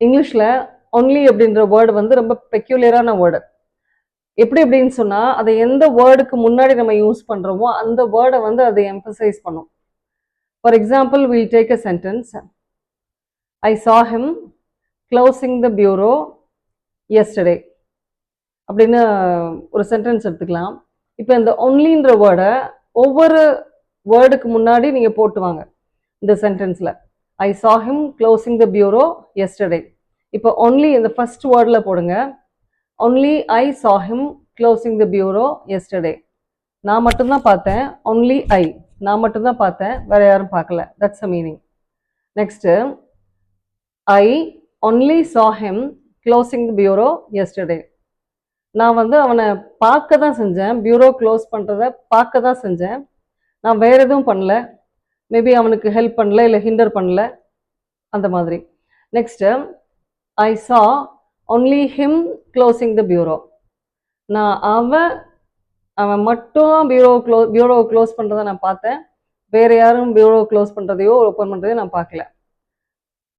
இங்கிலீஷ்ல ஒன்லி அப்படின்ற வேர்டு வந்து ரொம்ப பெக்யூலியரான வேர்டு. எப்படி அப்படின்னு சொன்னா, அதை எந்த வேர்டுக்கு முன்னாடி நம்ம யூஸ் பண்றோமோ அந்த வேர்டை வந்து அதை எம்பசைஸ் பண்ணும். For example will take a sentence. I saw him closing the bureau yesterday அப்படின்னு ஒரு சென்டென்ஸ் எடுத்துக்கலாம். இப்போ இந்த ஒன்லின்ற வேர்டை ஒவ்வொரு வேர்டுக்கு முன்னாடி நீங்க போட்டு வாங்க இந்த சென்டென்ஸ்ல. ஐ saw him closing the bureau yesterday. இப்போ ஒன்லி இந்த ஃபர்ஸ்ட் வேர்டில் போடுங்க. Only I saw him closing the bureau yesterday. நான் மட்டும்தான் பார்த்தேன். ஒன்லி ஐ, நான் மட்டும்தான் பார்த்தேன், வேற யாரும் பார்க்கல. That's a meaning. Next, I only saw him closing the bureau yesterday. நான் வந்து அவனை பார்க்க தான் செஞ்சேன், பியூரோ க்ளோஸ் பண்ணுறத பார்க்க தான் செஞ்சேன், நான் வேற எதுவும் பண்ணல. மேபி அவனுக்கு ஹெல்ப் பண்ணல, இல்லை ஹிண்டர் பண்ணல, அந்த மாதிரி. Next, I saw only him closing the bureau. நான் அவன் மட்டும் பியூரோ க்ளோஸ் பண்ணுறதை நான் பார்த்தேன், வேற யாரும் பியூரோ க்ளோஸ் பண்ணுறதையோ ஓப்பன் பண்ணுறதையோ நான் பார்க்கல.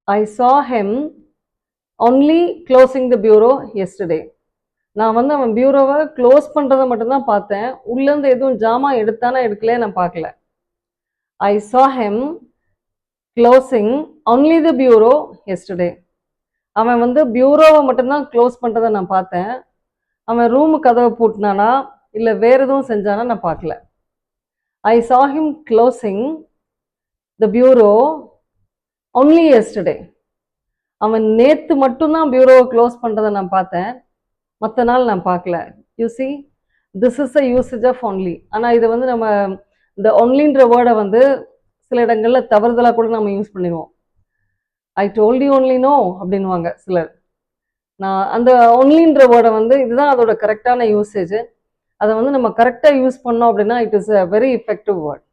ஐ saw him only closing the bureau yesterday. நான் வந்து அவன் பியூரோவை க்ளோஸ் பண்ணுறதை மட்டும்தான் பார்த்தேன், உள்ளேருந்து எதுவும் ஜாமான் எடுத்தானா எடுக்கல நான் பார்க்கல. ஐ saw him closing only the bureau yesterday. அவன் வந்து பியூரோவை மட்டும்தான் க்ளோஸ் பண்ணுறதை நான் பார்த்தேன், அவன் ரூமு கதவை பூட்டினானா இல்லை வேற எதுவும் செஞ்சானா நான் பார்க்கல. ஐ saw him closing the bureau only yesterday. அவன் நேற்று மட்டும்தான் பியூரோவை க்ளோஸ் பண்ணுறதை நான் பார்த்தேன், மற்ற நாள் நான் பார்க்கல. You see, this is a usage of only. ஆனால் இதை வந்து நம்ம இந்த ஒன்லின்ற வேர்டை வந்து சில இடங்களில் தவறுதலாக கூட நம்ம யூஸ் பண்ணிடுவோம். I told you only no அப்படின்வாங்க சிலர். நான் அந்த ஒன்லின்ற வேர்டை வந்து இதுதான் அதோட கரெக்டான யூசேஜ். அதை வந்து நம்ம கரெக்டாக யூஸ் பண்ணோம் அப்படின்னா it is a very effective word.